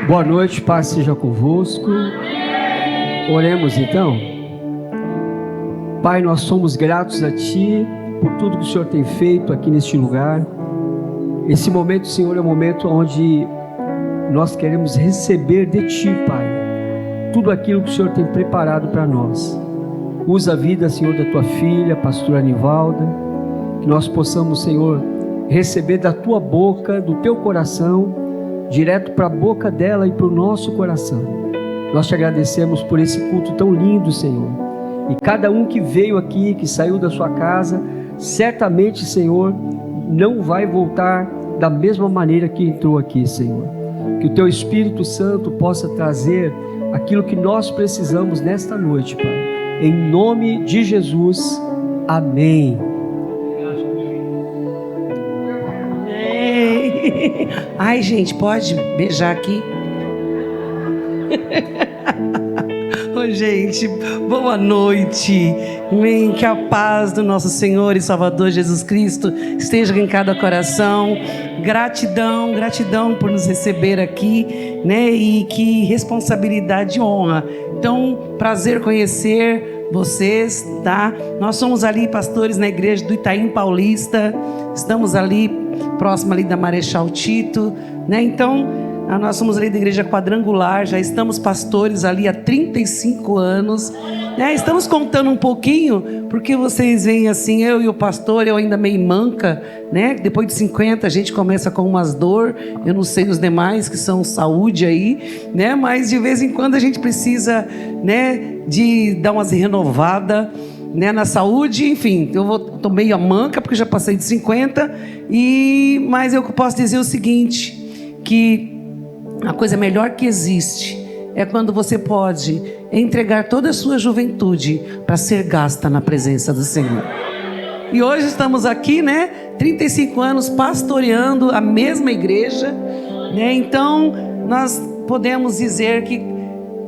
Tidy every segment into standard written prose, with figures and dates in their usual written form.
Boa noite, paz seja convosco. Oremos então. Pai, nós somos gratos a Ti por tudo que o Senhor tem feito aqui neste lugar. Esse momento, Senhor, é um momento onde nós queremos receber de Ti, Pai, tudo aquilo que o Senhor tem preparado para nós. Usa a vida, Senhor, da Tua filha, pastora Anivalda, que nós possamos, Senhor, receber da Tua boca, do Teu coração, direto para a boca dela e para o nosso coração. Nós te agradecemos por esse culto tão lindo, Senhor. E cada um que veio aqui, que saiu da sua casa, certamente, Senhor, não vai voltar da mesma maneira que entrou aqui, Senhor. Que o Teu Espírito Santo possa trazer aquilo que nós precisamos nesta noite, Pai. Em nome de Jesus, amém. Ai, gente, pode beijar aqui? Oi, gente, boa noite. Amém. Que a paz do nosso Senhor e Salvador Jesus Cristo esteja em cada coração. Gratidão, gratidão por nos receber aqui, né? E que responsabilidade e honra. Então, prazer conhecer vocês, tá? Nós somos ali pastores na igreja do Itaim Paulista. Estamos ali próximo ali da Marechal Tito, né? Então, nós somos ali da igreja quadrangular, já estamos pastores ali há 35 anos, né? Estamos contando um pouquinho, porque vocês veem assim, eu e o pastor, eu ainda meio manca, né? Depois de 50 a gente começa com umas dor, eu não sei os demais que são saúde aí, né? Mas de vez em quando a gente precisa, né, de dar umas renovadas, né, na saúde. Enfim, eu tô meio manca porque já passei de 50, mas eu posso dizer o seguinte, que a coisa melhor que existe é quando você pode entregar toda a sua juventude para ser gasta na presença do Senhor. E hoje estamos aqui, né, 35 anos pastoreando a mesma igreja, né? Então nós podemos dizer que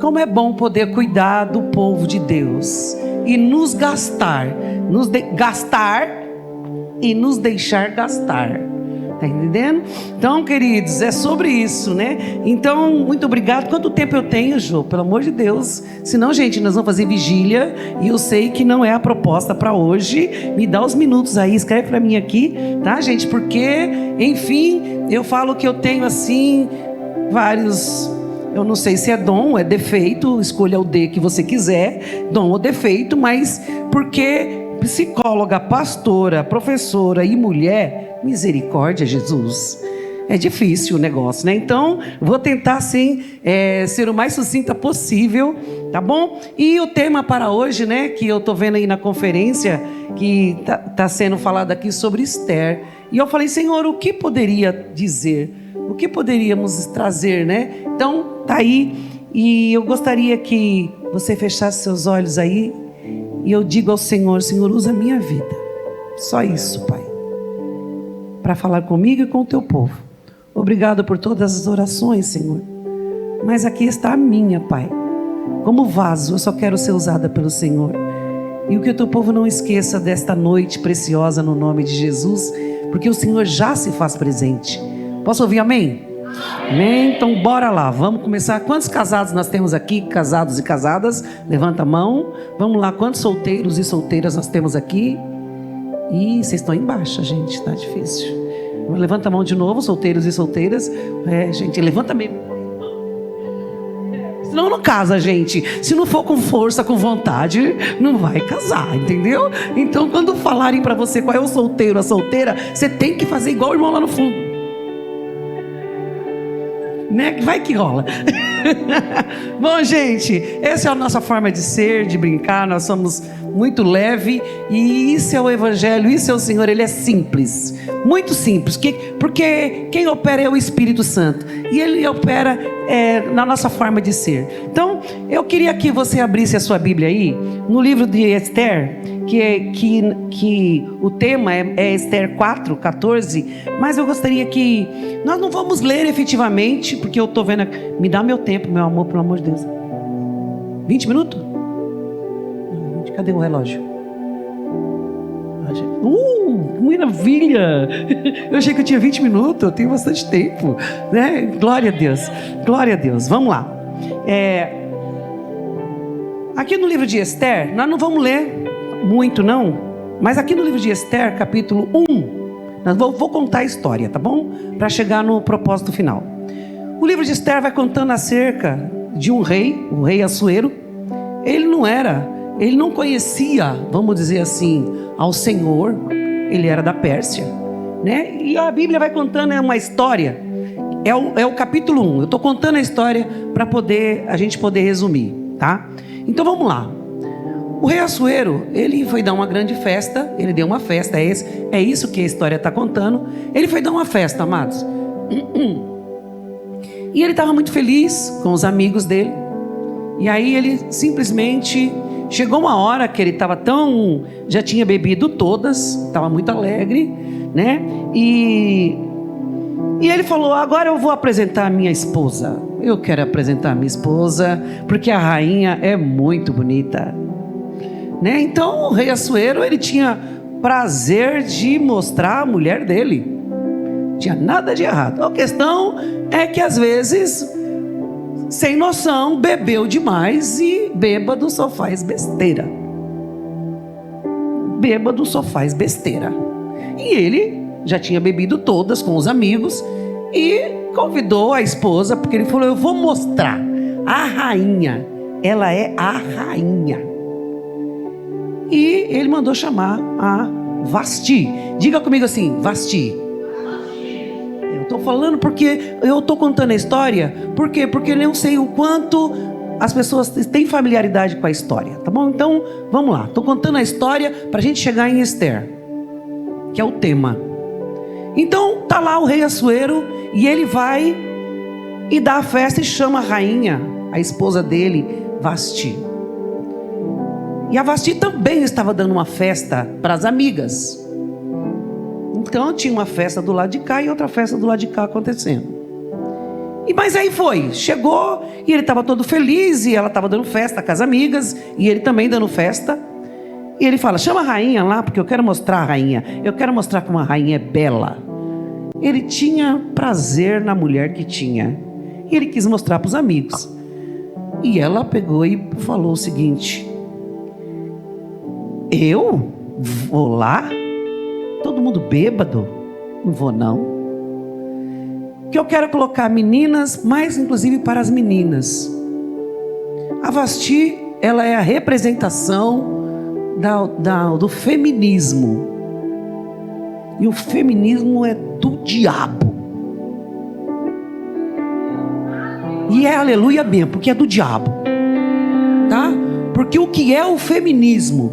como é bom poder cuidar do povo de Deus e nos gastar e nos deixar gastar. Tá entendendo? Então, queridos, é sobre isso, né? Então, muito obrigado. Quanto tempo eu tenho, Jô? Pelo amor de Deus. Senão, gente, nós vamos fazer vigília e eu sei que não é a proposta para hoje. Me dá os minutos aí, escreve para mim aqui, tá, gente? Porque, enfim, eu falo que eu tenho, assim, vários... Eu não sei se é dom ou é defeito, escolha o D que você quiser, dom ou defeito, mas porque psicóloga, pastora, professora e mulher, misericórdia, Jesus, é difícil o negócio, né? Então, vou tentar, assim, ser o mais sucinta possível, tá bom? E o tema para hoje, né, que eu tô vendo aí na conferência, que tá sendo falado aqui sobre Esther, e eu falei, Senhor, o que poderia dizer? O que poderíamos trazer, né? Então, tá aí. E eu gostaria que você fechasse seus olhos aí. E eu digo ao Senhor, Senhor, usa a minha vida. Só isso, Pai. Para falar comigo e com o teu povo. Obrigado por todas as orações, Senhor. Mas aqui está a minha, Pai. Como vaso, eu só quero ser usada pelo Senhor. E o que o teu povo não esqueça desta noite preciosa no nome de Jesus. Porque o Senhor já se faz presente. Posso ouvir amém? Amém? Então bora lá, vamos começar. Quantos casados nós temos aqui? Casados e casadas, levanta a mão. Vamos lá, quantos solteiros e solteiras nós temos aqui? Ih, vocês estão embaixo, gente, tá difícil. Levanta a mão de novo, solteiros e solteiras. Gente, levanta mesmo. Senão não casa, gente. Se não for com força, com vontade, não vai casar, entendeu? Então quando falarem pra você qual é o solteiro, a solteira, você tem que fazer igual o irmão lá no fundo, né? Vai que rola. Bom, gente, essa é a nossa forma de ser, de brincar. Nós somos muito leve e isso é o Evangelho, isso é o Senhor. Ele é simples, muito simples, porque quem opera é o Espírito Santo e Ele opera na nossa forma de ser. Então, eu queria que você abrisse a sua Bíblia aí no livro de Esther, que o tema é Esther 4:14, mas eu gostaria que nós não vamos ler efetivamente, porque eu estou vendo. Me dá meu tempo, meu amor, pelo amor de Deus. 20 minutos? Cadê o relógio? Maravilha! Eu achei que eu tinha 20 minutos, eu tenho bastante tempo, né? Glória a Deus, glória a Deus. Vamos lá. Aqui no livro de Esther, nós não vamos ler muito não, mas aqui no livro de Esther, capítulo 1, vou contar a história, tá bom? Para chegar no propósito final. O livro de Esther vai contando acerca de um rei, o rei Assuero. Ele não conhecia, vamos dizer assim, ao Senhor. Ele era da Pérsia, né? E a Bíblia vai contando uma história. É o capítulo 1. Eu estou contando a história para a gente poder resumir, tá? Então vamos lá. O rei Assuero, ele foi dar uma grande festa. Ele deu uma festa, é isso que a história está contando. Ele foi dar uma festa, amados. E ele estava muito feliz com os amigos dele. E aí ele simplesmente... Chegou uma hora que ele estava já tinha bebido todas, estava muito alegre, né? E ele falou: agora eu vou apresentar a minha esposa. Eu quero apresentar a minha esposa, porque a rainha é muito bonita, né? Então o rei Assuero, ele tinha prazer de mostrar a mulher dele. Não tinha nada de errado. A questão é que às vezes... sem noção, bebeu demais, e bêbado só faz besteira. Bêbado só faz besteira. E ele já tinha bebido todas com os amigos e convidou a esposa, porque ele falou: eu vou mostrar a rainha, ela é a rainha. E ele mandou chamar a Vasti. Diga comigo assim: Vasti. Estou falando porque eu estou contando a história. Por quê? Porque eu não sei o quanto as pessoas têm familiaridade com a história, tá bom? Então, vamos lá. Estou contando a história para a gente chegar em Esther, que é o tema. Então, tá lá o rei Assuero, e ele vai e dá a festa e chama a rainha, a esposa dele, Vasti. E a Vasti também estava dando uma festa para as amigas. Então tinha uma festa do lado de cá e outra festa do lado de cá acontecendo. Mas aí chegou, e ele estava todo feliz, e ela estava dando festa com as amigas, e ele também dando festa. E ele fala: chama a rainha lá, porque eu quero mostrar a rainha. Eu quero mostrar como a rainha é bela. Ele tinha prazer na mulher que tinha, e ele quis mostrar para os amigos. E ela pegou e falou o seguinte: eu vou lá? Todo mundo bêbado? Não vou não. Que eu quero colocar meninas, mais inclusive para as meninas. A Vasti, ela é a representação do feminismo. E o feminismo é do diabo. E é aleluia mesmo, porque é do diabo, tá? Porque o que é o feminismo?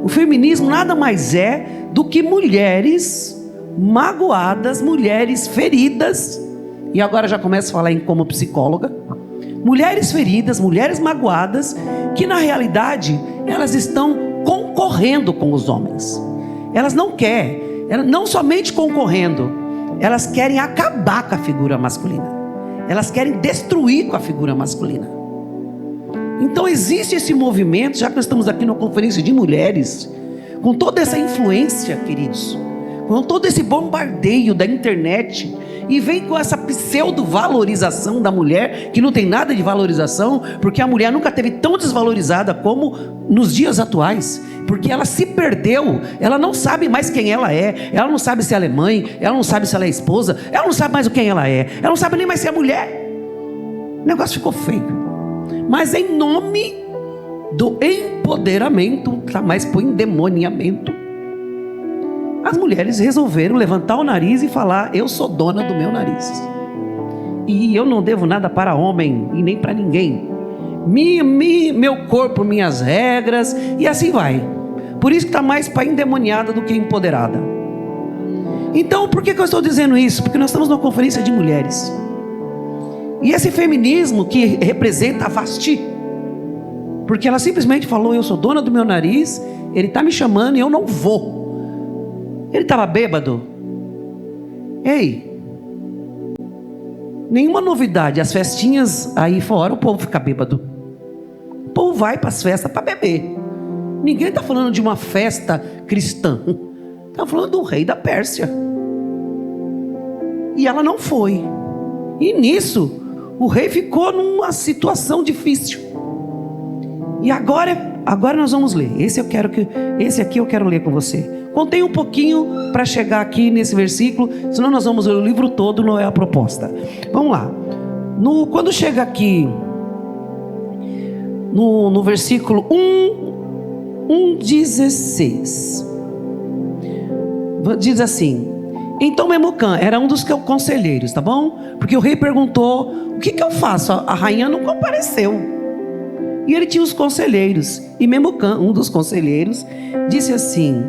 O feminismo nada mais é do que mulheres magoadas, mulheres feridas. E agora já começo a falar como psicóloga. Mulheres feridas, mulheres magoadas, que na realidade elas estão concorrendo com os homens. Elas não querem, não somente concorrendo, elas querem acabar com a figura masculina. Elas querem destruir com a figura masculina. Então existe esse movimento, já que nós estamos aqui numa conferência de mulheres, com toda essa influência, queridos, com todo esse bombardeio da internet, e vem com essa pseudo-valorização da mulher, que não tem nada de valorização, porque a mulher nunca teve tão desvalorizada como nos dias atuais, porque ela se perdeu, ela não sabe mais quem ela é, ela não sabe se ela é mãe, ela não sabe se ela é esposa, ela não sabe mais quem ela é, ela não sabe nem mais se é mulher. O negócio ficou feio. Mas em nome do empoderamento, tá mais por endemoniamento, as mulheres resolveram levantar o nariz e falar: eu sou dona do meu nariz, e eu não devo nada para homem e nem para ninguém. Meu corpo, minhas regras, e assim vai. Por isso que está mais para endemoniada do que empoderada. Então, por que eu estou dizendo isso? Porque nós estamos numa conferência de mulheres, e esse feminismo que representa a Vasti, porque ela simplesmente falou: eu sou dona do meu nariz, ele está me chamando e eu não vou. Ele estava bêbado? Ei, nenhuma novidade. As festinhas aí fora, o povo fica bêbado. O povo vai para as festas para beber. Ninguém está falando de uma festa cristã. Está falando do rei da Pérsia. E ela não foi. E nisso, o rei ficou numa situação difícil. E agora nós vamos ler. Esse aqui eu quero ler com você. Contei um pouquinho para chegar aqui nesse versículo, senão nós vamos ler o livro todo, não é a proposta. Vamos lá. Quando chega aqui no versículo 1:16, diz assim: então Memucã era um dos conselheiros, tá bom? Porque o rei perguntou: o que eu faço? A rainha não compareceu. E ele tinha os conselheiros. E Memucã, um dos conselheiros, disse assim: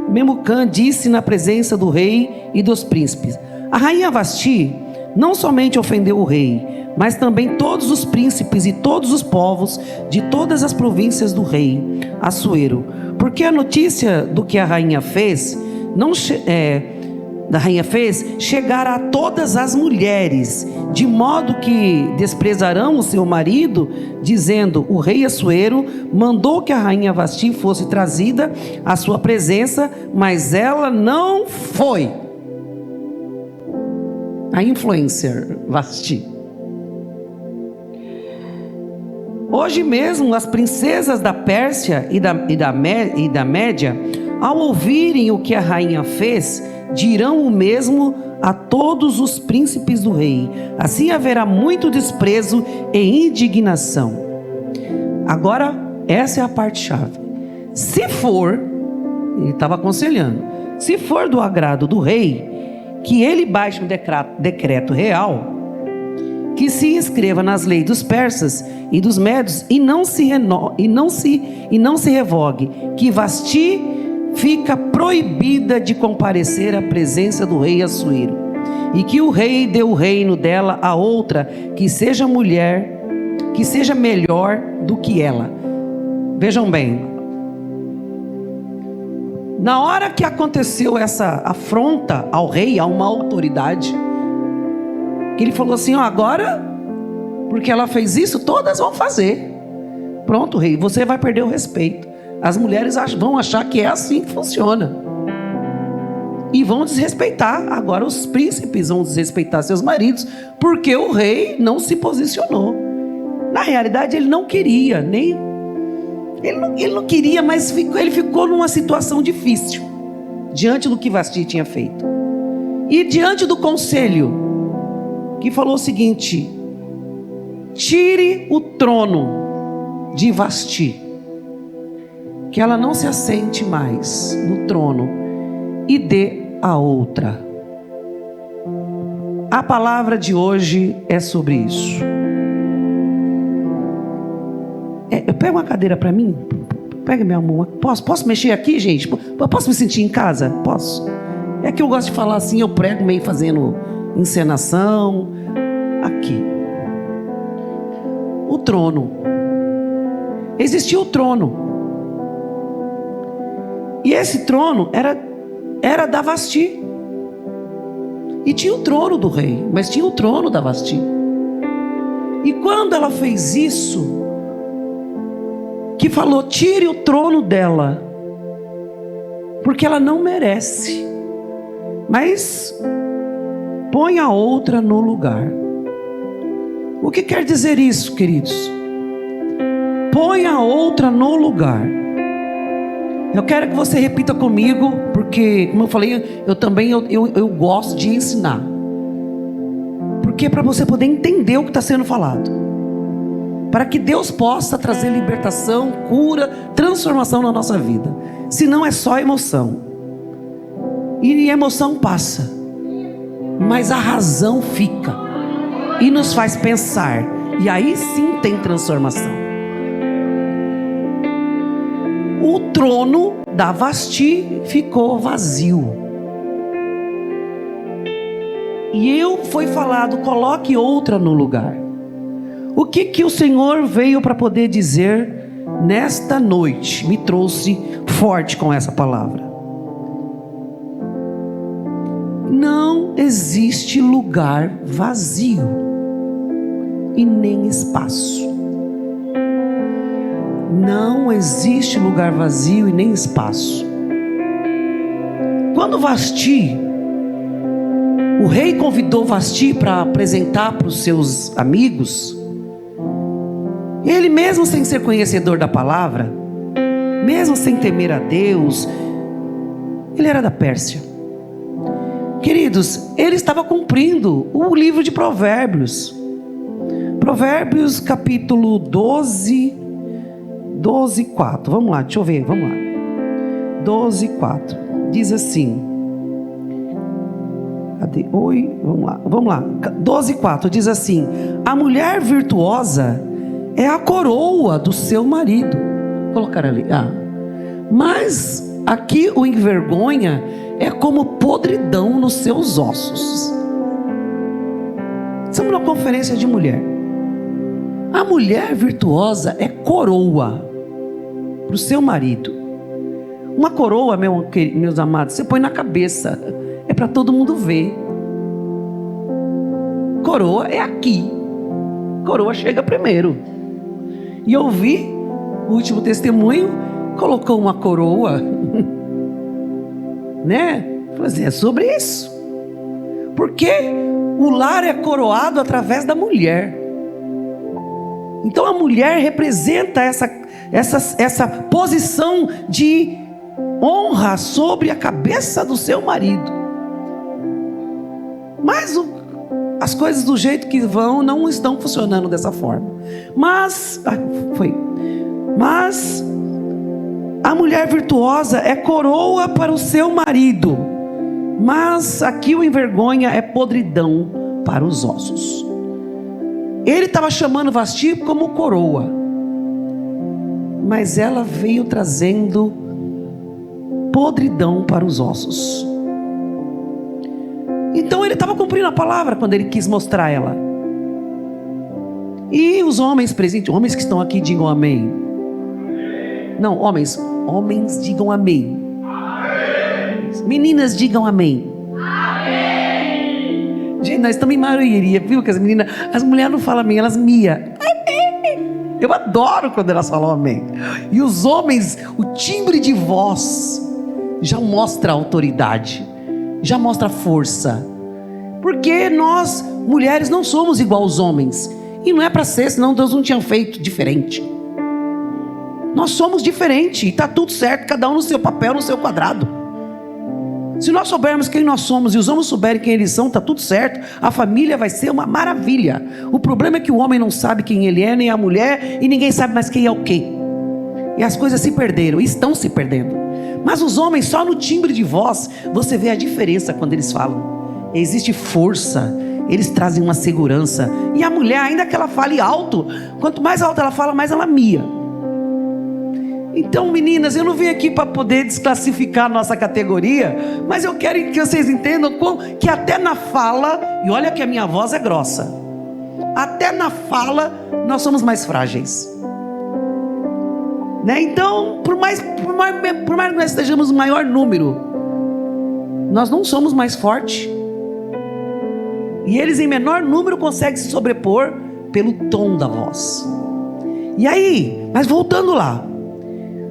Memucã disse na presença do rei e dos príncipes: a rainha Vasti não somente ofendeu o rei, mas também todos os príncipes e todos os povos de todas as províncias do rei Assuero, porque a notícia do que a rainha fez chegará a todas as mulheres, de modo que desprezarão o seu marido, dizendo: o rei Assuero mandou que a rainha Vasti fosse trazida à sua presença, mas ela não foi. A influencer Vasti. Hoje mesmo as princesas da Pérsia e da Média, ao ouvirem o que a rainha fez, dirão o mesmo a todos os príncipes do rei. Assim haverá muito desprezo e indignação. Agora, essa é a parte chave. Se for, ele estava aconselhando, se for do agrado do rei, que ele baixe um decreto real, que se inscreva nas leis dos persas e dos médios, e não se revogue, que Vasti fica proibida de comparecer à presença do rei Assuero, e que o rei dê o reino dela a outra que seja mulher, que seja melhor do que ela. Vejam bem, na hora que aconteceu essa afronta ao rei, a uma autoridade, que ele falou assim: agora, porque ela fez isso, todas vão fazer. Pronto, rei, você vai perder o respeito. As mulheres vão achar que é assim que funciona. E vão desrespeitar. Agora os príncipes vão desrespeitar seus maridos, porque o rei não se posicionou. Na realidade, ele não queria, ele não queria, mas ele ficou numa situação difícil, diante do que Vasti tinha feito. E diante do conselho, que falou o seguinte: tire o trono de Vasti, que ela não se assente mais no trono, e dê a outra. A palavra de hoje é sobre isso. Pega uma cadeira para mim. Pega minha mão. Posso mexer aqui, gente? Posso me sentir em casa? Posso. É que eu gosto de falar assim, eu prego meio fazendo encenação. Aqui. O trono. Existia o trono. E esse trono era da Vasti. E tinha o trono do rei, mas tinha o trono da Vasti. E quando ela fez isso, que falou: tire o trono dela, porque ela não merece, mas põe a outra no lugar. O que quer dizer isso, queridos? Põe a outra no lugar. Eu quero que você repita comigo, porque, como eu falei, eu gosto de ensinar. Porque é para você poder entender o que está sendo falado, para que Deus possa trazer libertação, cura, transformação na nossa vida. Senão é só emoção. E emoção passa, mas a razão fica e nos faz pensar. E aí sim tem transformação. O trono da Vasti ficou vazio. E foi falado: coloque outra no lugar. O que o Senhor veio para poder dizer nesta noite? Me trouxe forte com essa palavra. Não existe lugar vazio e nem espaço. não existe lugar vazio e nem espaço. Quando Vasti, o rei convidou Vasti para apresentar para os seus amigos, ele mesmo sem ser conhecedor da palavra, mesmo sem temer a Deus, ele era da Pérsia. Queridos, ele estava cumprindo o livro de Provérbios. Provérbios capítulo 12, 4. Vamos lá, deixa eu ver, vamos lá. 12, 4. Diz assim. Cadê? Oi, vamos lá. 12, 4 diz assim: a mulher virtuosa é a coroa do seu marido. Vou colocar ali. Mas aqui o envergonha é como podridão nos seus ossos. Estamos numa conferência de mulher. A mulher virtuosa é coroa para o seu marido. Uma coroa, meus amados, você põe na cabeça, é para todo mundo ver. Coroa é aqui. Coroa chega primeiro. E eu vi o último testemunho, colocou uma coroa, né? Falei assim, é sobre isso. Porque o lar é coroado através da mulher. Então a mulher representa essa posição de honra sobre a cabeça do seu marido. Mas as coisas do jeito que vão não estão funcionando dessa forma. Mas a mulher virtuosa é coroa para o seu marido. Mas aqui o envergonha é podridão para os ossos. Ele estava chamando Vasti como coroa, mas ela veio trazendo podridão para os ossos. Então ele estava cumprindo a palavra quando ele quis mostrar ela. E os homens presentes, homens que estão aqui, digam amém. Não, homens digam amém. Meninas, digam amém. Gente, nós estamos em maioria, viu? Que as mulheres não falam amém, elas mia. Eu adoro quando elas falam amém. E os homens, o timbre de voz já mostra autoridade, já mostra força. Porque nós, mulheres, não somos igual aos homens. E não é para ser, senão Deus não tinha feito diferente. Nós somos diferentes e está tudo certo, cada um no seu papel, no seu quadrado. Se nós soubermos quem nós somos e os homens souberem quem eles são, está tudo certo. A família vai ser uma maravilha. O problema é que o homem não sabe quem ele é, nem a mulher, e ninguém sabe mais quem é o quê. E as coisas se perderam, estão se perdendo. Mas os homens, só no timbre de voz, você vê a diferença quando eles falam. Existe força, eles trazem uma segurança. E a mulher, ainda que ela fale alto, quanto mais alto ela fala, mais ela mia. Então, meninas, eu não vim aqui para poder desclassificar a nossa categoria, mas eu quero que vocês entendam que até na fala, e olha que a minha voz é grossa, até na fala nós somos mais frágeis, né? Então, por mais que nós estejamos no maior número, nós não somos mais fortes. E eles em menor número conseguem se sobrepor pelo tom da voz. E aí, mas voltando lá,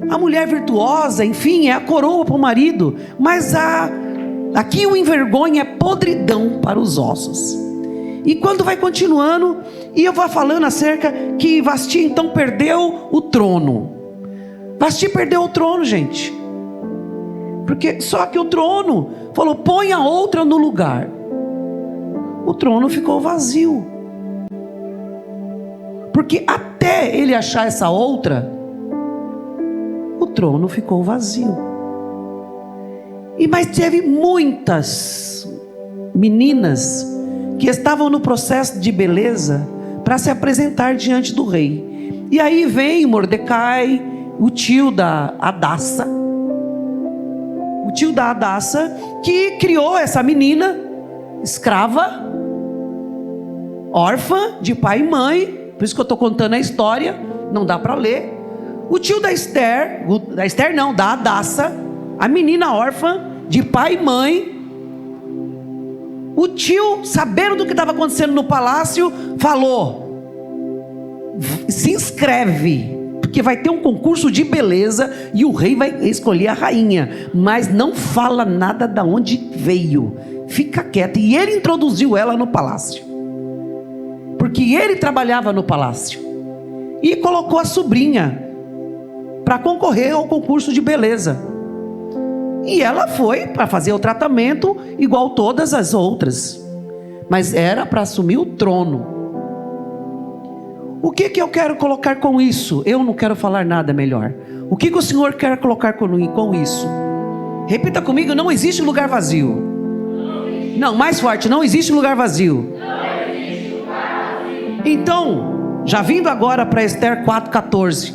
a mulher virtuosa, enfim, é a coroa para o marido, mas aqui o envergonha é podridão para os ossos. E quando vai continuando, e eu vou falando acerca que Vasti então perdeu o trono. Vasti perdeu o trono, gente. Porque só que o trono falou, põe a outra no lugar. O trono ficou vazio. Porque até ele achar essa outra, o trono ficou vazio. Mas teve muitas meninas que estavam no processo de beleza para se apresentar diante do rei. E aí vem Mordecai, o tio da Hadassa, que criou essa menina escrava, órfã de pai e mãe. Por isso que eu estou contando a história, não dá para ler. O tio da da Hadassa, a menina órfã de pai e mãe. O tio, sabendo do que estava acontecendo no palácio, falou: se inscreve, porque vai ter um concurso de beleza e o rei vai escolher a rainha, mas não fala nada de onde veio, fica quieta. E ele introduziu ela no palácio, porque ele trabalhava no palácio, e colocou a sobrinha para concorrer ao concurso de beleza, e ela foi para fazer o tratamento igual todas as outras, mas era para assumir o trono. O que eu quero colocar com isso? Eu não quero falar nada melhor. O que o Senhor quer colocar com isso? Repita comigo: não existe lugar vazio. Não, mais forte: não existe lugar vazio. Então, já vindo agora para Esther 4,14,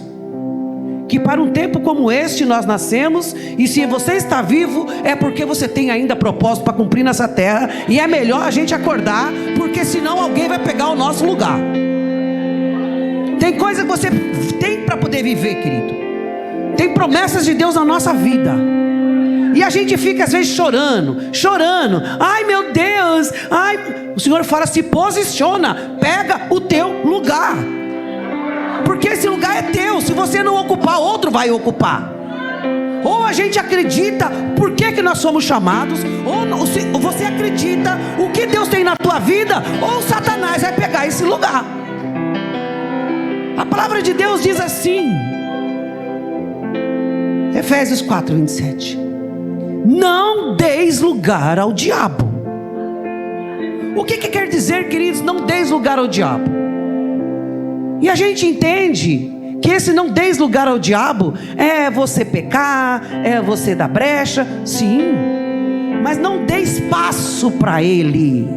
que para um tempo como este nós nascemos, e se você está vivo é porque você tem ainda propósito para cumprir nessa terra, e é melhor a gente acordar, porque senão alguém vai pegar o nosso lugar. Tem coisa que você tem para poder viver, querido. Tem promessas de Deus na nossa vida, e a gente fica às vezes chorando. Ai meu Deus, ai. O Senhor fala: se posiciona, pega o teu lugar, porque esse lugar é teu. Se você não ocupar, outro vai ocupar. Ou a gente acredita por que nós somos chamados, ou você acredita o que Deus tem na tua vida, ou Satanás vai pegar esse lugar. A palavra de Deus diz assim, Efésios 4:27: não deis lugar ao diabo. O que quer dizer, queridos, não deis lugar ao diabo? E a gente entende que esse não deis lugar ao diabo é você pecar, é você dar brecha, sim, mas não dê espaço para ele.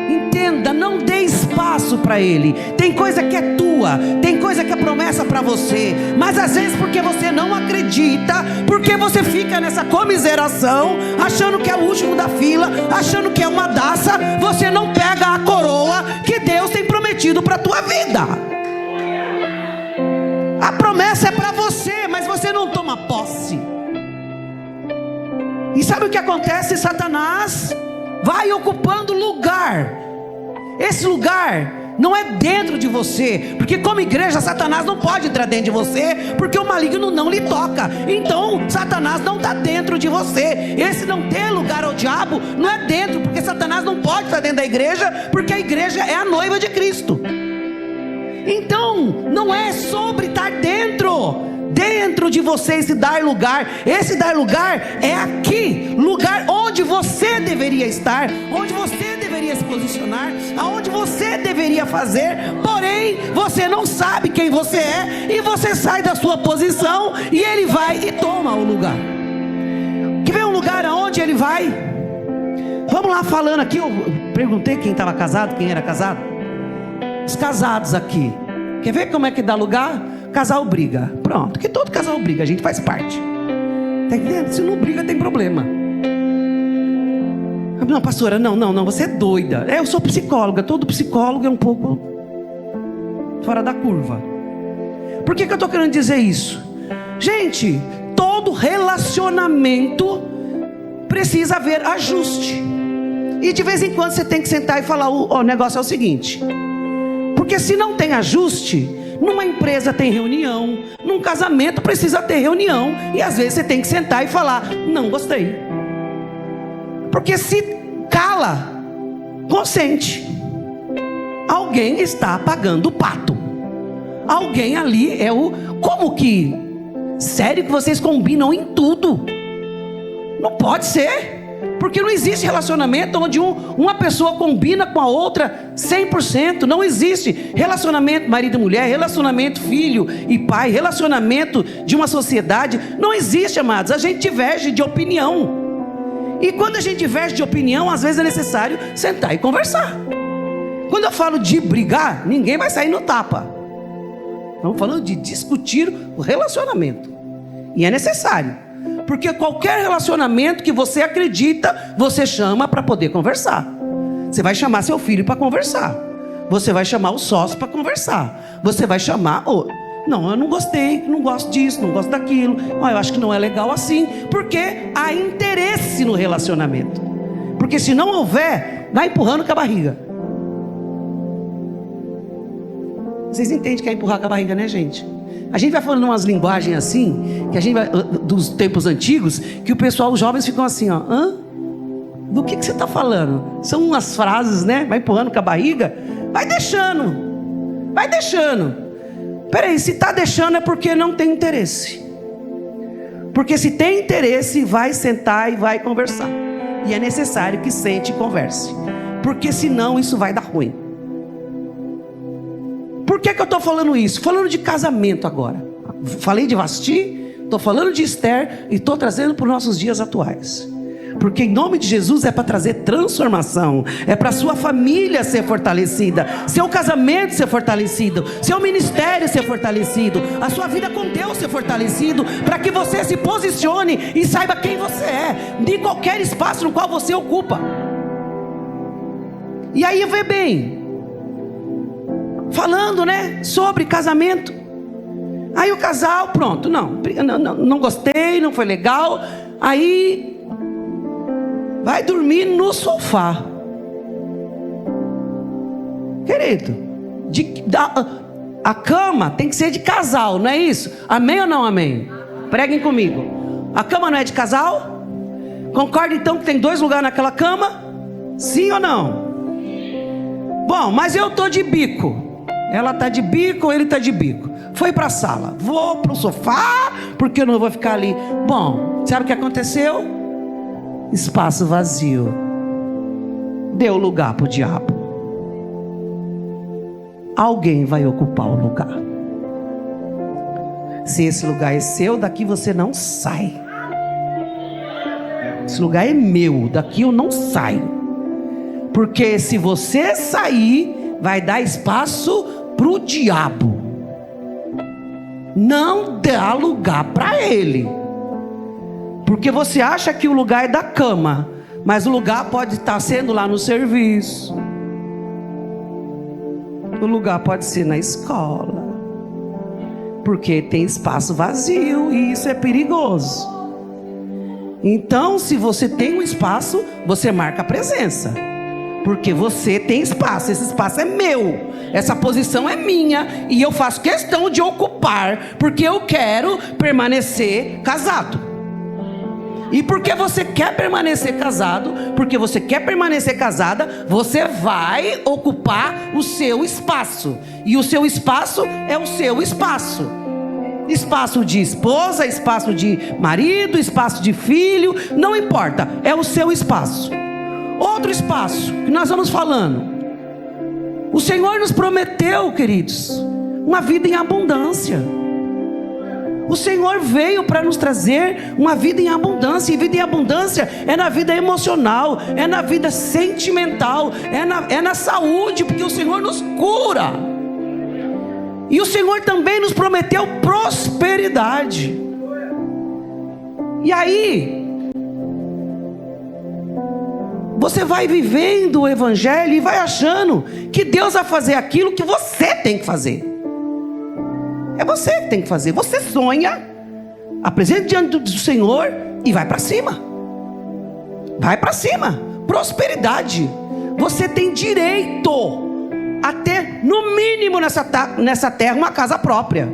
Entenda, não dê espaço para ele. Tem coisa que é tua, tem coisa que é promessa para você, mas às vezes porque você não acredita, porque você fica nessa comiseração, achando que é o último da fila, achando que é uma daça, você não pega a coroa que Deus tem prometido para a tua vida. A promessa é para você, mas você não toma posse. E sabe o que acontece? Satanás vai ocupando lugar. Esse lugar não é dentro de você, porque como igreja Satanás não pode entrar dentro de você, porque o maligno não lhe toca. Então Satanás não está dentro de você. Esse não ter lugar ao diabo não é dentro, porque Satanás não pode estar dentro da igreja, porque a igreja é a noiva de Cristo. Então não é sobre estar dentro de você, esse dar lugar. Esse dar lugar é aqui, lugar onde você deveria estar, onde você deveria se posicionar, aonde você deveria fazer. Porém você não sabe quem você é, e você sai da sua posição, e ele vai e toma o lugar. Que vem um lugar aonde ele vai. Vamos lá, falando aqui, eu perguntei quem estava casado, quem era casado. Os casados aqui, quer ver como é que dá lugar? Casal briga, pronto, que todo casal briga, a gente faz parte, tá entendendo? Se não briga tem problema. Não, pastora, não, você é doida. Eu sou psicóloga, todo psicólogo é um pouco fora da curva. Por que eu estou querendo dizer isso? Gente, todo relacionamento precisa haver ajuste, e de vez em quando você tem que sentar e falar: o negócio é o seguinte. Porque se não tem ajuste, numa empresa tem reunião, num casamento precisa ter reunião, e às vezes você tem que sentar e falar: não gostei. Porque se cala, consente. Alguém está pagando o pato. Alguém ali é o... Como que? Sério que vocês combinam em tudo? Não pode ser. Porque não existe relacionamento onde uma pessoa combina com a outra 100%. Não existe relacionamento marido e mulher, relacionamento filho e pai, relacionamento de uma sociedade. Não existe, amados. A gente diverge de opinião. E quando a gente diverge de opinião, às vezes é necessário sentar e conversar. Quando eu falo de brigar, ninguém vai sair no tapa. Estamos falando de discutir o relacionamento. E é necessário. Porque qualquer relacionamento que você acredita, você chama para poder conversar. Você vai chamar seu filho para conversar. Você vai chamar o sócio para conversar. Você vai chamar... não, eu não gostei, não gosto disso, não gosto daquilo. Eu acho que não é legal assim. Porque há interesse no relacionamento. Porque se não houver, vai empurrando com a barriga. Vocês entendem que é empurrar com a barriga, né, gente? A gente vai falando umas linguagens assim, que a gente vai, dos tempos antigos, que o pessoal, os jovens ficam assim, ó, hã? Do que você está falando? São umas frases, né? Vai empurrando com a barriga, vai deixando. Peraí, se está deixando é porque não tem interesse. Porque se tem interesse, vai sentar e vai conversar. E é necessário que sente e converse, porque senão isso vai dar ruim. Por que eu estou falando isso? Falando de casamento agora. Falei de Vasti, estou falando de Esther e estou trazendo para os nossos dias atuais. Porque em nome de Jesus é para trazer transformação, é para a sua família ser fortalecida, seu casamento ser fortalecido, seu ministério ser fortalecido, a sua vida com Deus ser fortalecido, para que você se posicione e saiba quem você é, de qualquer espaço no qual você ocupa. E aí vê bem, falando, né, sobre casamento. Aí o casal, pronto, não gostei, não foi legal. Aí vai dormir no sofá. Querido, a cama tem que ser de casal, não é isso? Amém ou não amém? Preguem comigo. A cama não é de casal? Concorda então que tem 2 lugares naquela cama? Sim ou não? Bom, mas eu estou de bico. Ela está de bico, ele está de bico. Foi para a sala. Vou para o sofá, porque eu não vou ficar ali. Bom, sabe o que aconteceu? Espaço vazio. Deu lugar para o diabo. Alguém vai ocupar o lugar. Se esse lugar é seu, daqui você não sai. Esse lugar é meu, daqui eu não saio. Porque se você sair, vai dar espaço para o diabo. Não dá lugar para ele. Porque você acha que o lugar é da cama, mas o lugar pode estar sendo lá no serviço. O lugar pode ser na escola. Porque tem espaço vazio e isso é perigoso. Então, se você tem um espaço, você marca a presença. Porque você tem espaço, esse espaço é meu, essa posição é minha e eu faço questão de ocupar, porque eu quero permanecer casado. E porque você quer permanecer casado, porque você quer permanecer casada, você vai ocupar o seu espaço. E o seu espaço é o seu espaço. Espaço de esposa, espaço de marido, espaço de filho, não importa, é o seu espaço. Outro espaço que nós vamos falando. O Senhor nos prometeu, queridos, uma vida em abundância. O Senhor veio para nos trazer uma vida em abundância. E vida em abundância é na vida emocional, é na vida sentimental, é na saúde, porque o Senhor nos cura. E o Senhor também nos prometeu prosperidade. E aí você vai vivendo o evangelho e vai achando que Deus vai fazer aquilo que você tem que fazer. É você que tem que fazer. Você sonha, apresenta diante do Senhor e vai para cima. Vai para cima. Prosperidade. Você tem direito a ter, no mínimo nessa terra, uma casa própria.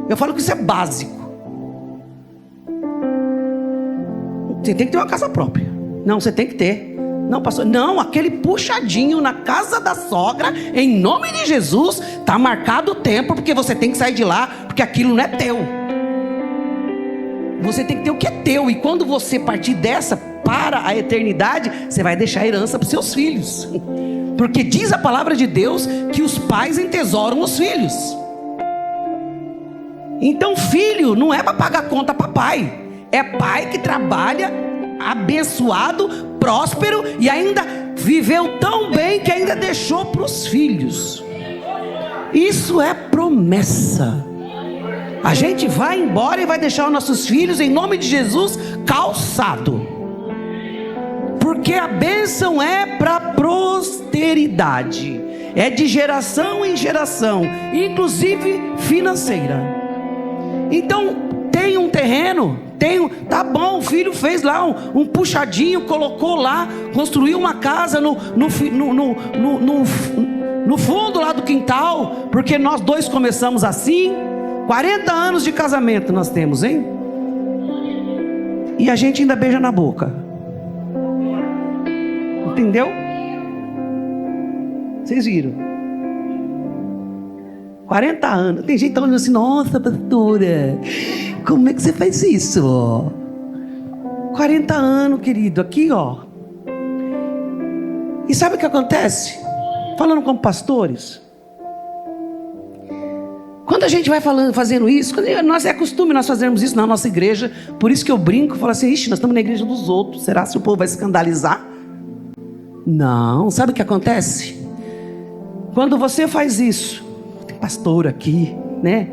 Eu falo que isso é básico. Você tem que ter uma casa própria. Não, você tem que ter. Não, pastor, não, aquele puxadinho na casa da sogra, em nome de Jesus, está marcado o tempo, porque você tem que sair de lá, porque aquilo não é teu. Você tem que ter o que é teu. E quando você partir dessa para a eternidade, você vai deixar a herança para os seus filhos. Porque diz a palavra de Deus que os pais entesouram os filhos. Então filho não é para pagar conta para pai. É pai que trabalha abençoado, próspero e ainda viveu tão bem que ainda deixou para os filhos. Isso é promessa. A gente vai embora e vai deixar os nossos filhos, em nome de Jesus, calçado. Porque a bênção é para posteridade, é de geração em geração, inclusive financeira. Então tem um terreno, tá bom, o filho fez lá um puxadinho, colocou lá, construiu uma casa no fundo lá do quintal, porque nós dois começamos assim. 40 anos de casamento nós temos, hein? E a gente ainda beija na boca. Entendeu? Vocês viram? 40 anos. Tem gente que tá olhando assim, nossa, pastora, como é que você faz isso? 40 anos, querido, aqui, ó. E sabe o que acontece? Falando como pastores, quando a gente vai fazendo isso, é costume nós fazermos isso na nossa igreja. Por isso que eu brinco, falo assim, ixi, nós estamos na igreja dos outros, será que o povo vai escandalizar? Não, sabe o que acontece? Quando você faz isso, tem pastor aqui, né?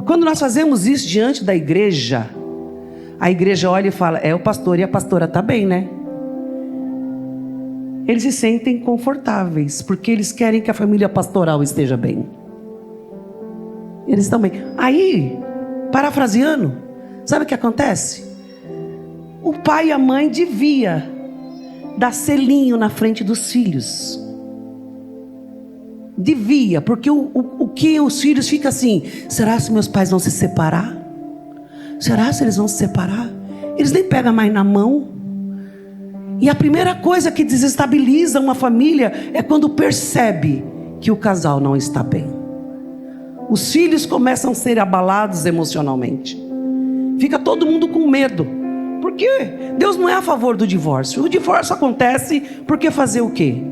Quando nós fazemos isso diante da igreja, a igreja olha e fala, o pastor e a pastora tá bem, né? Eles se sentem confortáveis, porque eles querem que a família pastoral esteja bem. Eles estão bem. Aí, parafraseando, sabe o que acontece? O pai e a mãe devia dar selinho na frente dos filhos. Devia, porque o que os filhos ficam assim, será se meus pais vão se separar? Será se eles vão se separar? Eles nem pegam mais na mão. E a primeira coisa que desestabiliza uma família é quando percebe que o casal não está bem. Os filhos começam a ser abalados emocionalmente. Fica todo mundo com medo. Porque Deus não é a favor do divórcio. O divórcio acontece porque fazer o quê?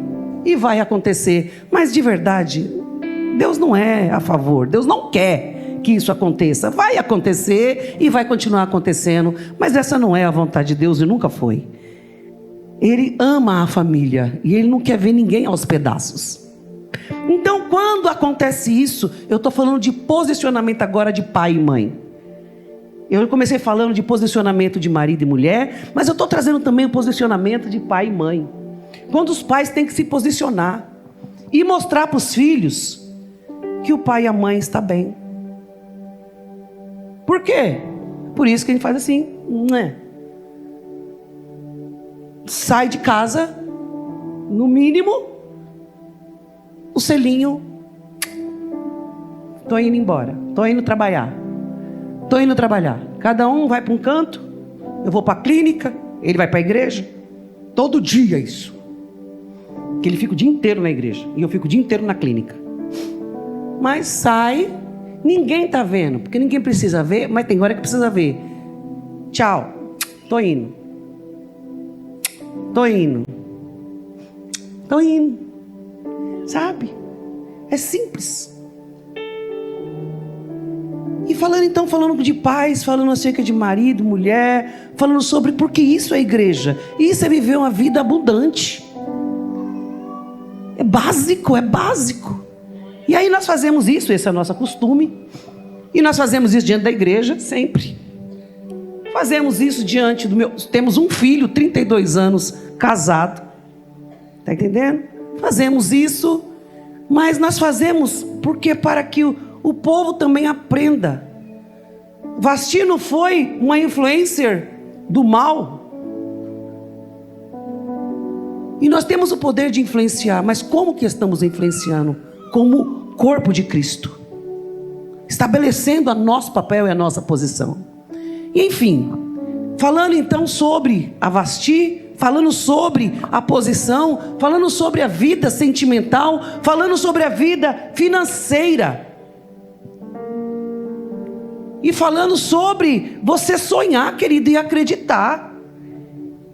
E vai acontecer. Mas de verdade, Deus não é a favor. Deus não quer que isso aconteça. Vai acontecer e vai continuar acontecendo. Mas essa não é a vontade de Deus e nunca foi. Ele ama a família e Ele não quer ver ninguém aos pedaços. Então, quando acontece isso, eu estou falando de posicionamento agora de pai e mãe. Eu comecei falando de posicionamento de marido e mulher, mas eu estou trazendo também o posicionamento de pai e mãe. Quando os pais têm que se posicionar e mostrar para os filhos que o pai e a mãe estão bem. Por quê? Por isso que a gente faz assim, né? Sai de casa, no mínimo, o selinho, estou indo embora, estou indo trabalhar. Cada um vai para um canto, eu vou para a clínica, ele vai para a igreja. Todo dia isso. Que ele fica o dia inteiro na igreja e eu fico o dia inteiro na clínica. Mas sai, ninguém está vendo, porque ninguém precisa ver, mas tem hora que precisa ver. Tchau, estou indo. Sabe? É simples. E falando de pais, falando acerca de marido, mulher, falando sobre porque isso é igreja. Isso é viver uma vida abundante. É básico. E aí nós fazemos isso, esse é o nosso costume. E nós fazemos isso diante da igreja, sempre. Fazemos isso diante do meu... Temos um filho, 32 anos, casado. Está entendendo? Fazemos isso, mas nós fazemos porque para que o povo também aprenda. Vasti não foi uma influencer do mal. E nós temos o poder de influenciar, mas como que estamos influenciando? Como corpo de Cristo. Estabelecendo o nosso papel e a nossa posição. E enfim, falando então sobre a Vasti, falando sobre a posição, falando sobre a vida sentimental, falando sobre a vida financeira. E falando sobre você sonhar, querido, e acreditar.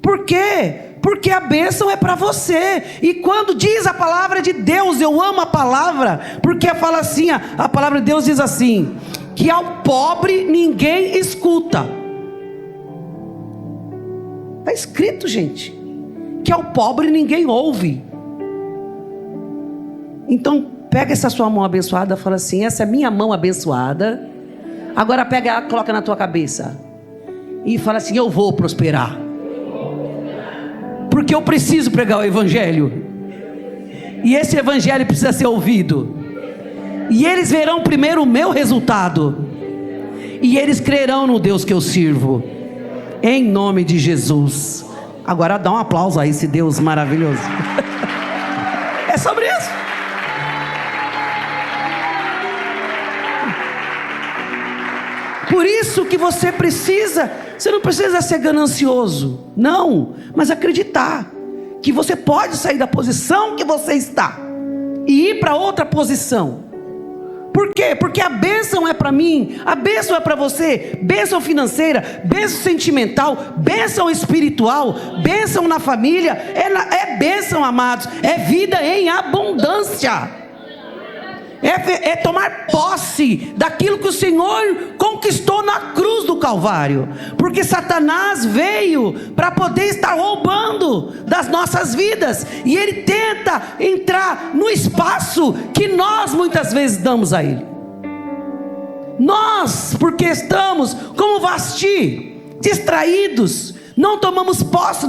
Por quê? Porque a bênção é para você. E quando diz a palavra de Deus, eu amo a palavra, porque fala assim, a palavra de Deus diz assim, que ao pobre ninguém escuta. Está escrito, gente, que ao pobre ninguém ouve. Então pega essa sua mão abençoada, fala assim, essa é minha mão abençoada. Agora pega ela, coloca na tua cabeça e fala assim, eu vou prosperar. Porque eu preciso pregar o evangelho. E esse evangelho precisa ser ouvido. E eles verão primeiro o meu resultado. E eles crerão no Deus que eu sirvo. Em nome de Jesus. Agora dá um aplauso a esse Deus maravilhoso. É sobre isso. Por isso que você não precisa ser ganancioso, não, mas acreditar que você pode sair da posição que você está e ir para outra posição. Por quê? Porque a bênção é para mim, a bênção é para você, bênção financeira, bênção sentimental, bênção espiritual, bênção na família, é bênção, amados, é vida em abundância. É tomar posse daquilo que o Senhor conquistou na cruz do Calvário. Porque Satanás veio para poder estar roubando das nossas vidas, e ele tenta entrar no espaço que nós muitas vezes damos a ele. Nós, porque estamos como Vasti, distraídos, não tomamos posse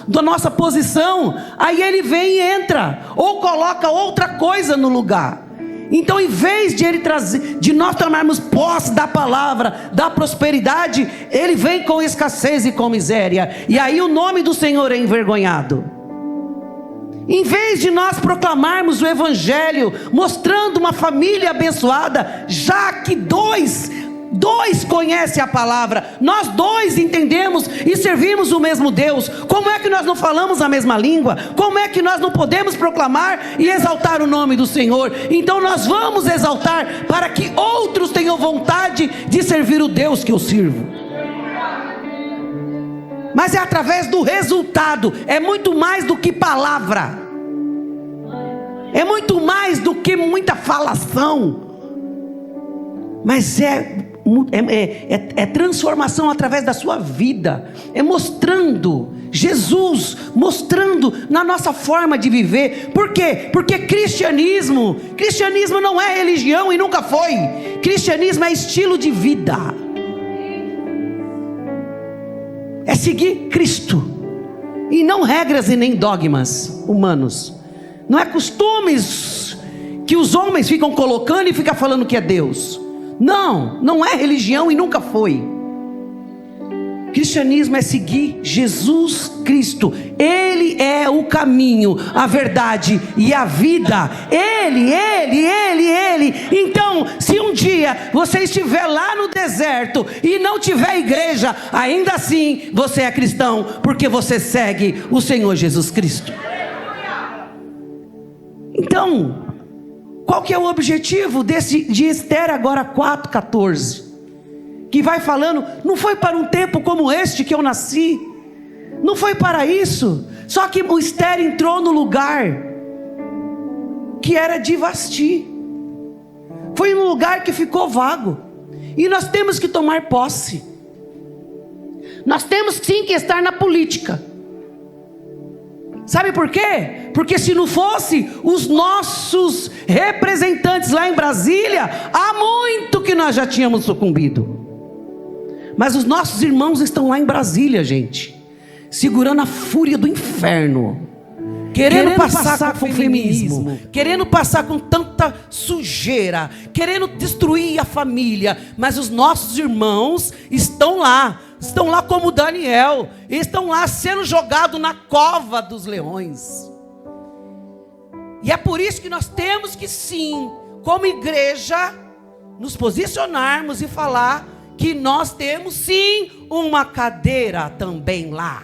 da nossa posição, aí ele vem e entra, ou coloca outra coisa no lugar. Então, em vez de ele trazer, de nós tomarmos posse da palavra, da prosperidade, ele vem com escassez e com miséria, e aí o nome do Senhor é envergonhado. Em vez de nós proclamarmos o Evangelho, mostrando uma família abençoada, já que dois conhecem a palavra, nós dois entendemos e servimos o mesmo Deus, como é que nós não falamos a mesma língua? Como é que nós não podemos proclamar e exaltar o nome do Senhor? Então nós vamos exaltar para que outros tenham vontade de servir o Deus que eu sirvo. Mas é através do resultado, é muito mais do que palavra, é muito mais do que muita falação, mas é transformação através da sua vida, é mostrando Jesus, mostrando na nossa forma de viver. Por quê? Porque cristianismo não é religião e nunca foi. Cristianismo é estilo de vida, é seguir Cristo, e não regras e nem dogmas humanos, não é costumes que os homens ficam colocando e ficam falando que é Deus. Não é religião e nunca foi. Cristianismo é seguir Jesus Cristo. Ele é o caminho, a verdade e a vida. Ele. Então, se um dia você estiver lá no deserto e não tiver igreja, ainda assim você é cristão, porque você segue o Senhor Jesus Cristo. Então, qual que é o objetivo de Esther agora 4:14? Que vai falando, não foi para um tempo como este que eu nasci, não foi para isso. Só que o Esther entrou no lugar que era de Vasti, foi um lugar que ficou vago, e nós temos que tomar posse. Nós temos sim que estar na política. Sabe por quê? Porque se não fosse os nossos representantes lá em Brasília, há muito que nós já tínhamos sucumbido. Mas os nossos irmãos estão lá em Brasília, gente, segurando a fúria do inferno, querendo passar com o feminismo, querendo passar com tanta sujeira, querendo destruir a família. Mas os nossos irmãos estão lá como Daniel, estão lá sendo jogados na cova dos leões. E é por isso que nós temos que sim, como igreja, nos posicionarmos e falar que nós temos sim uma cadeira também lá.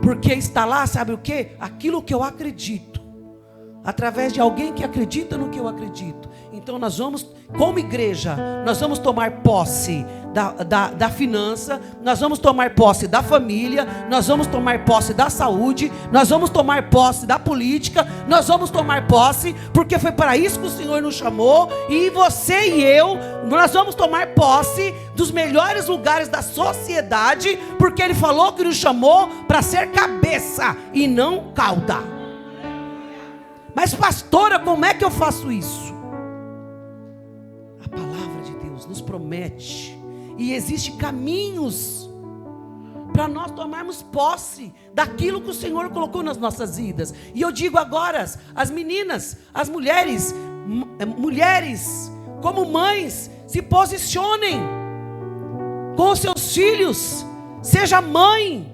Porque está lá, sabe o que? Aquilo que eu acredito, através de alguém que acredita no que eu acredito. Então nós vamos, como igreja, nós vamos tomar posse da finança, nós vamos tomar posse da família, nós vamos tomar posse da saúde, nós vamos tomar posse da política, nós vamos tomar posse, porque foi para isso que o Senhor nos chamou, e você e eu, nós vamos tomar posse dos melhores lugares da sociedade, porque Ele falou que nos chamou para ser cabeça e não cauda. Mas pastora, como é que eu faço isso? A palavra de Deus nos promete, e existem caminhos para nós tomarmos posse daquilo que o Senhor colocou nas nossas vidas. E eu digo agora, as meninas, as mulheres, como mães, se posicionem com os seus filhos. Seja mãe,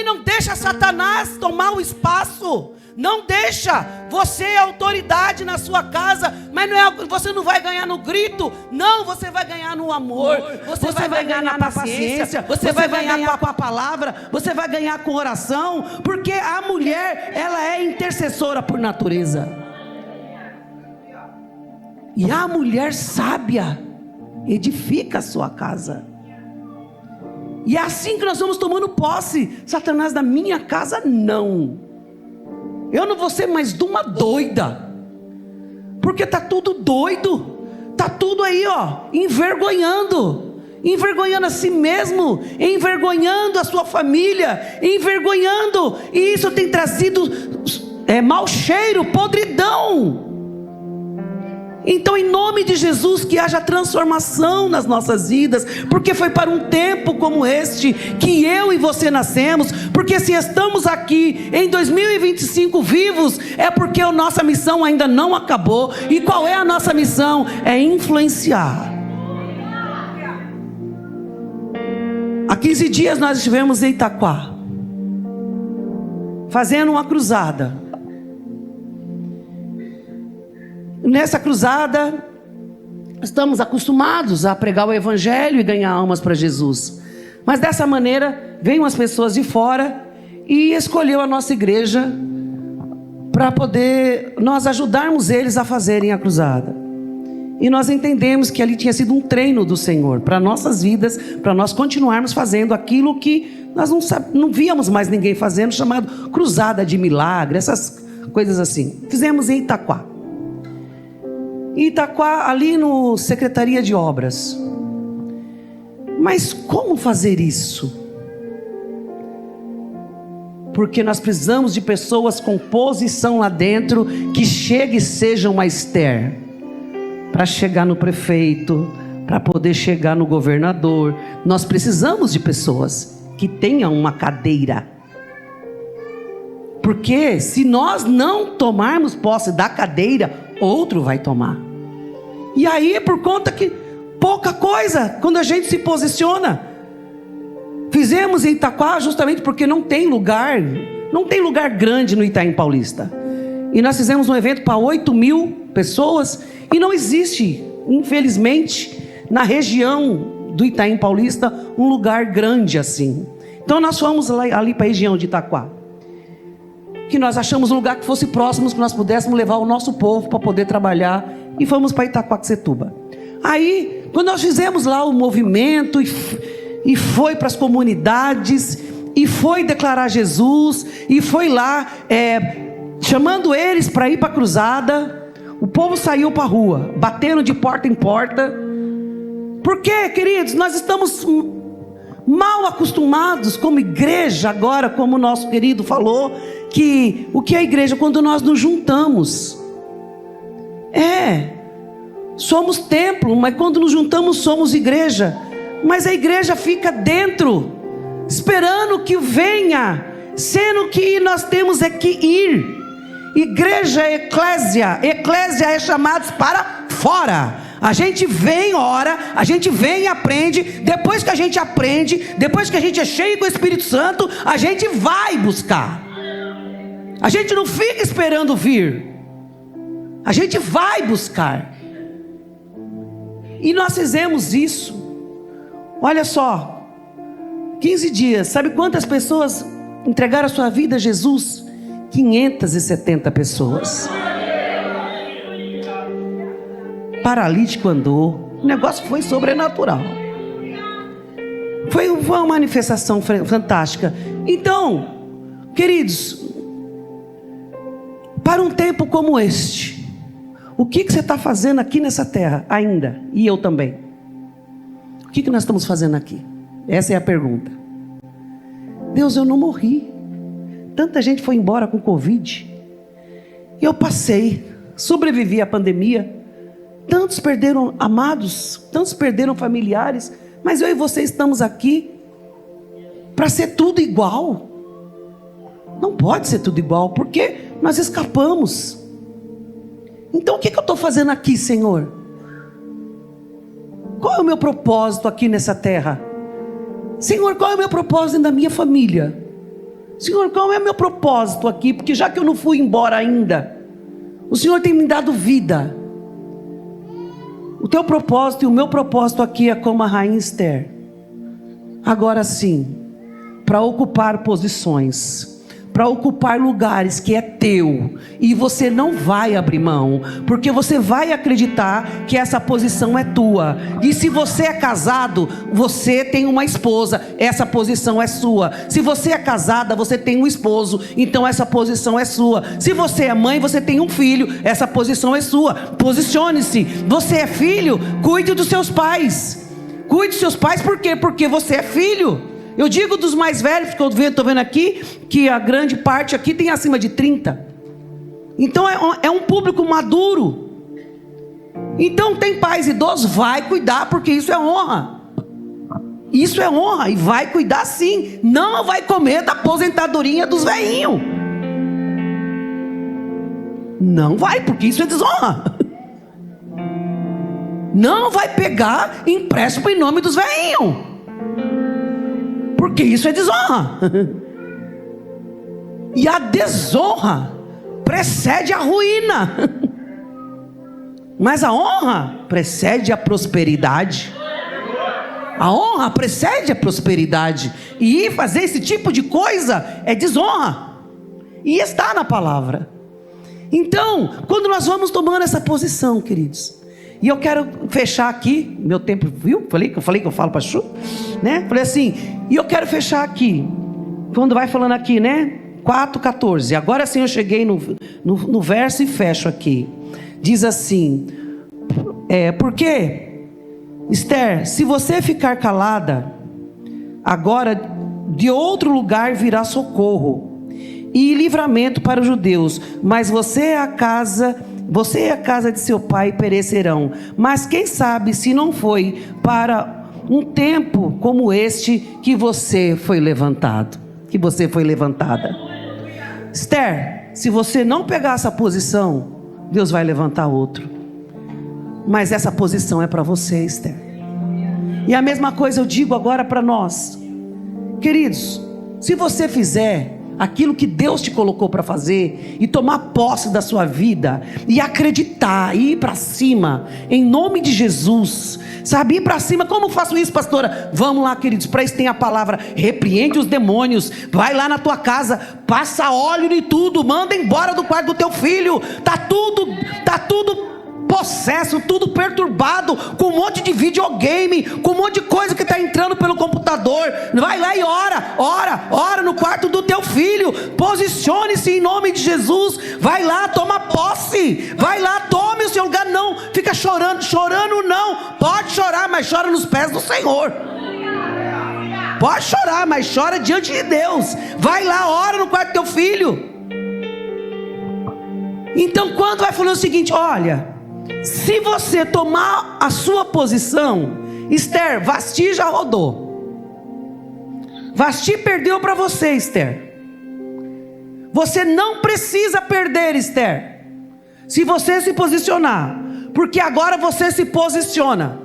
não deixa Satanás tomar o espaço. Não deixa. Você é autoridade na sua casa, mas você não vai ganhar no grito. Não, você vai ganhar no amor. Você vai ganhar na paciência. Você vai ganhar com a palavra. Você vai ganhar com oração. Porque a mulher, ela é intercessora por natureza. E a mulher sábia edifica a sua casa. E é assim que nós vamos tomando posse. Satanás, da minha casa não. Eu não vou ser mais de uma doida. Porque está tudo doido. Está tudo aí, ó, envergonhando a si mesmo, envergonhando a sua família, envergonhando. E isso tem trazido mau cheiro, podridão. Então, em nome de Jesus, que haja transformação nas nossas vidas, porque foi para um tempo como este que eu e você nascemos. Porque se estamos aqui em 2025 vivos, é porque a nossa missão ainda não acabou. E qual é a nossa missão? É influenciar. Há 15 dias nós estivemos em Itaquá, fazendo uma cruzada. Nessa cruzada, estamos acostumados a pregar o evangelho e ganhar almas para Jesus. Mas dessa maneira, veio umas pessoas de fora e escolheu a nossa igreja para poder nós ajudarmos eles a fazerem a cruzada. E nós entendemos que ali tinha sido um treino do Senhor para nossas vidas, para nós continuarmos fazendo aquilo que nós não víamos mais ninguém fazendo, chamado cruzada de milagre, essas coisas assim. Fizemos em Itaquá. Itaquá, ali no Secretaria de Obras. Mas como fazer isso? Porque nós precisamos de pessoas com posição lá dentro, que chegue e seja uma Esther, para chegar no prefeito, para poder chegar no governador. Nós precisamos de pessoas que tenham uma cadeira. Porque se nós não tomarmos posse da cadeira, outro vai tomar. E aí, por conta que pouca coisa, quando a gente se posiciona. Fizemos em Itaquá justamente porque não tem lugar grande no Itaim Paulista. E nós fizemos um evento para 8.000 pessoas e não existe, infelizmente, na região do Itaim Paulista um lugar grande assim. Então nós fomos ali para a região de Itaquá, que nós achamos um lugar que fosse próximo, que nós pudéssemos levar o nosso povo para poder trabalhar, e fomos para Itaquaquecetuba. Aí, quando nós fizemos lá o movimento e foi para as comunidades e foi declarar Jesus e foi lá chamando eles para ir para a cruzada, o povo saiu para a rua, batendo de porta em porta. Por quê, queridos? Nós estamos mal acostumados como igreja agora, como o nosso querido falou, que o que é a igreja? Quando nós nos juntamos. Somos templo, mas quando nos juntamos somos igreja. Mas a igreja fica dentro, esperando que venha, sendo que nós temos que ir. Igreja é eclésia é chamados para fora. A gente vem, ora, a gente vem e aprende. Depois que a gente aprende, depois que a gente é cheio do Espírito Santo, a gente vai buscar. A gente não fica esperando vir, a gente vai buscar. E nós fizemos isso. Olha só, 15 dias, sabe quantas pessoas entregaram a sua vida a Jesus? 570 pessoas. Paralítico andou. O negócio foi sobrenatural. Foi uma manifestação fantástica. Então, queridos, para um tempo como este, o que você está fazendo aqui nessa terra ainda? E eu também. O que nós estamos fazendo aqui? Essa é a pergunta. Deus, eu não morri. Tanta gente foi embora com Covid. Eu passei, sobrevivi à pandemia. Tantos perderam amados, tantos perderam familiares. Mas eu e você estamos aqui para ser tudo igual. Não pode ser tudo igual, porque nós escapamos. Então o que eu estou fazendo aqui, Senhor? Qual é o meu propósito aqui nessa terra? Senhor, qual é o meu propósito da minha família? Senhor, qual é o meu propósito aqui? Porque já que eu não fui embora ainda, o Senhor tem me dado vida. O teu propósito e o meu propósito aqui é como a rainha Esther. Agora sim, para ocupar posições, para ocupar lugares que é teu, e você não vai abrir mão, porque você vai acreditar que essa posição é tua. E se você é casado, você tem uma esposa, essa posição é sua. Se você é casada, você tem um esposo, então essa posição é sua. Se você é mãe, você tem um filho, essa posição é sua. Posicione-se. Você é filho, cuide dos seus pais. Cuide dos seus pais, por quê? Porque você é filho. Eu digo dos mais velhos, porque eu estou vendo aqui que a grande parte aqui tem acima de 30. Então é um público maduro. Então tem pais idosos, vai cuidar, porque isso é honra. Isso é honra, e vai cuidar sim. Não vai comer da aposentadoria dos velhinhos. Não vai, porque isso é desonra. Não vai pegar empréstimo em nome dos velhinhos, porque isso é desonra. E a desonra precede a ruína, mas a honra precede a prosperidade. A honra precede a prosperidade. E fazer esse tipo de coisa é desonra, e está na palavra. Então, quando nós vamos tomando essa posição, queridos, e eu quero fechar aqui, meu tempo, viu? Falei que eu falo para Chu, né? Falei assim, e eu quero fechar aqui, quando vai falando aqui, né? 4:14. Agora sim eu cheguei no verso e fecho aqui. Diz assim: porque, Esther, se você ficar calada, agora de outro lugar virá socorro e livramento para os judeus, mas você e a casa de seu pai perecerão. Mas quem sabe se não foi para um tempo como este que você foi levantado, que você foi levantada. Esther, se você não pegar essa posição, Deus vai levantar outro. Mas essa posição é para você, Esther. E a mesma coisa eu digo agora para nós, queridos. Se você fizer aquilo que Deus te colocou para fazer, e tomar posse da sua vida, e acreditar, e ir para cima, em nome de Jesus, sabe, ir para cima. Como faço isso, pastora? Vamos lá, queridos, para isso tem a palavra: repreende os demônios, vai lá na tua casa, passa óleo em tudo, manda embora do quarto do teu filho, tá tudo possesso, tudo perturbado, com um monte de videogame, com um monte de coisa que está entrando pelo computador. Vai lá e ora no quarto do teu filho, posicione-se em nome de Jesus, vai lá, toma posse, vai lá, tome o seu lugar. Não fica chorando não, pode chorar, mas chora nos pés do Senhor. Pode chorar, mas chora diante de Deus. Vai lá, ora no quarto do teu filho. Então, quando vai falando o seguinte: olha, se você tomar a sua posição, Esther, Vasti já rodou. Vasti perdeu para você, Esther. Você não precisa perder, Esther, se você se posicionar, porque agora você se posiciona.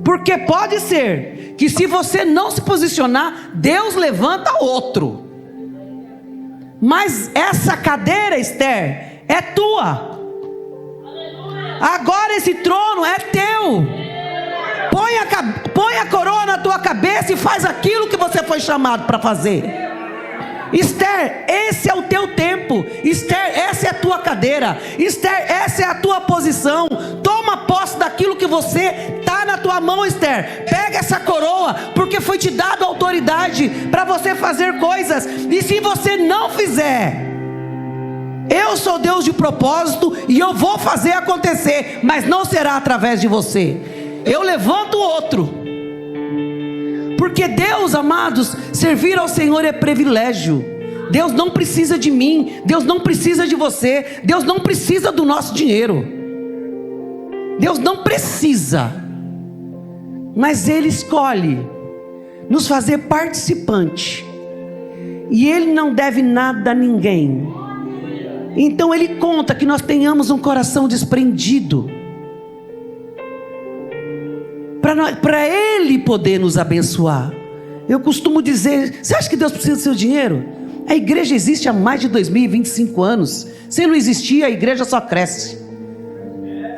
Porque pode ser que, se você não se posicionar, Deus levanta outro. Mas essa cadeira, Esther, é tua. Agora esse trono é teu. Põe a coroa na tua cabeça e faz aquilo que você foi chamado para fazer. Esther, esse é o teu tempo. Esther, essa é a tua cadeira. Esther, essa é a tua posição. Toma posse daquilo que você está na tua mão, Esther. Pega essa coroa, porque foi te dado autoridade para você fazer coisas. E se você não fizer, eu sou Deus de propósito e eu vou fazer acontecer, mas não será através de você. Eu levanto outro. Porque Deus, amados, servir ao Senhor é privilégio. Deus não precisa de mim, Deus não precisa de você, Deus não precisa do nosso dinheiro. Deus não precisa. Mas Ele escolhe nos fazer participante. E Ele não deve nada a ninguém. Então Ele conta que nós tenhamos um coração desprendido, para Ele poder nos abençoar. eu costumo dizer, você acha que Deus precisa do seu dinheiro? A igreja existe há mais de 2025 anos. Se não existir, a igreja só cresce.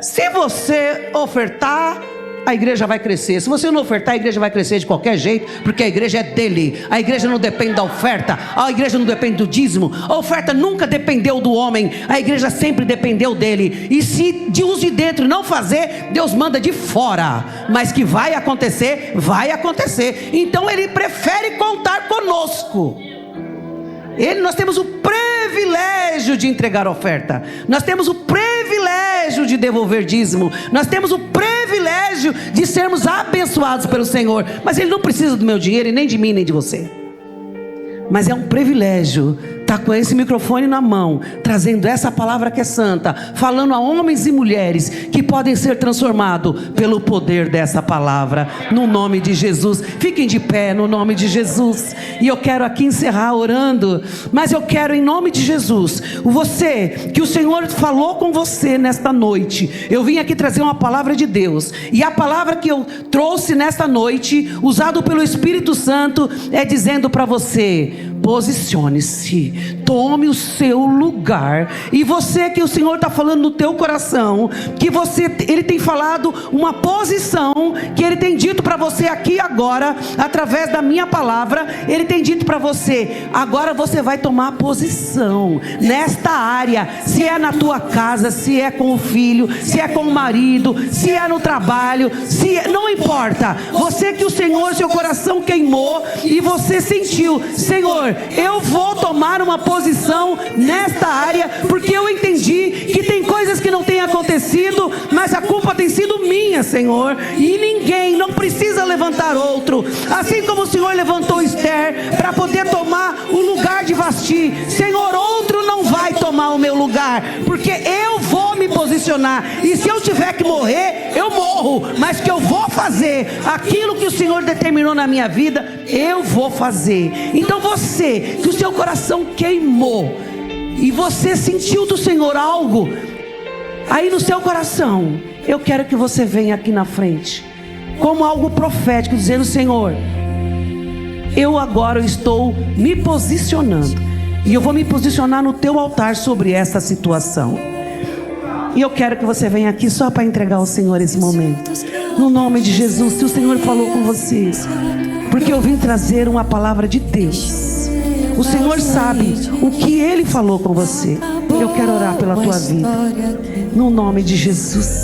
Se você ofertar, a igreja vai crescer. Se você não ofertar, a igreja vai crescer de qualquer jeito, porque a igreja é dele. A igreja não depende da oferta, a igreja não depende do dízimo. A oferta nunca dependeu do homem, a igreja sempre dependeu dele. E se de os de dentro não fazer, Deus manda de fora. Mas que vai acontecer, vai acontecer. Então ele prefere contar conosco. Nós temos o privilégio de entregar oferta, nós temos o privilégio de devolver dízimo, nós temos o privilégio de sermos abençoados pelo Senhor. Mas Ele não precisa do meu dinheiro e nem de mim nem de você. Mas é um privilégio estar com esse microfone na mão, trazendo essa palavra que é santa, falando a homens e mulheres que podem ser transformados pelo poder dessa palavra, no nome de Jesus. Fiquem de pé no nome de Jesus. E eu quero aqui encerrar orando, mas eu quero em nome de Jesus, você, que o Senhor falou com você nesta noite. Eu vim aqui trazer uma palavra de Deus, e a palavra que eu trouxe nesta noite, usado pelo Espírito Santo, é dizendo para você: posicione-se, tome o seu lugar. E você, que o Senhor está falando no teu coração, que Ele tem falado uma posição, que Ele tem dito para você aqui agora, através da minha palavra. Ele tem dito para você: agora você vai tomar posição nesta área. Se é na tua casa, se é com o filho, se é com o marido, se é no trabalho, não importa. Você, que o Senhor, seu coração queimou e você sentiu: Senhor, eu vou tomar uma posição nesta área, porque eu entendi que tem coisas que não têm acontecido, mas a culpa tem sido minha, Senhor, e ninguém, não precisa levantar outro. Assim como o Senhor levantou Esther para poder tomar o lugar de Vasti, Senhor, outro não vai tomar o meu lugar, porque eu vou me posicionar. E se eu tiver que morrer, eu morro, mas que eu vou fazer aquilo que o Senhor determinou na minha vida, eu vou fazer. Então você, que o seu coração queimou e você sentiu do Senhor algo aí no seu coração, eu quero que você venha aqui na frente como algo profético, dizendo: Senhor, eu agora estou me posicionando, e eu vou me posicionar no teu altar sobre essa situação. E eu quero que você venha aqui só para entregar ao Senhor esse momento, no nome de Jesus. Se o Senhor falou com vocês, porque eu vim trazer uma palavra de Deus. O Senhor sabe o que Ele falou com você. Eu quero orar pela tua vida, no nome de Jesus.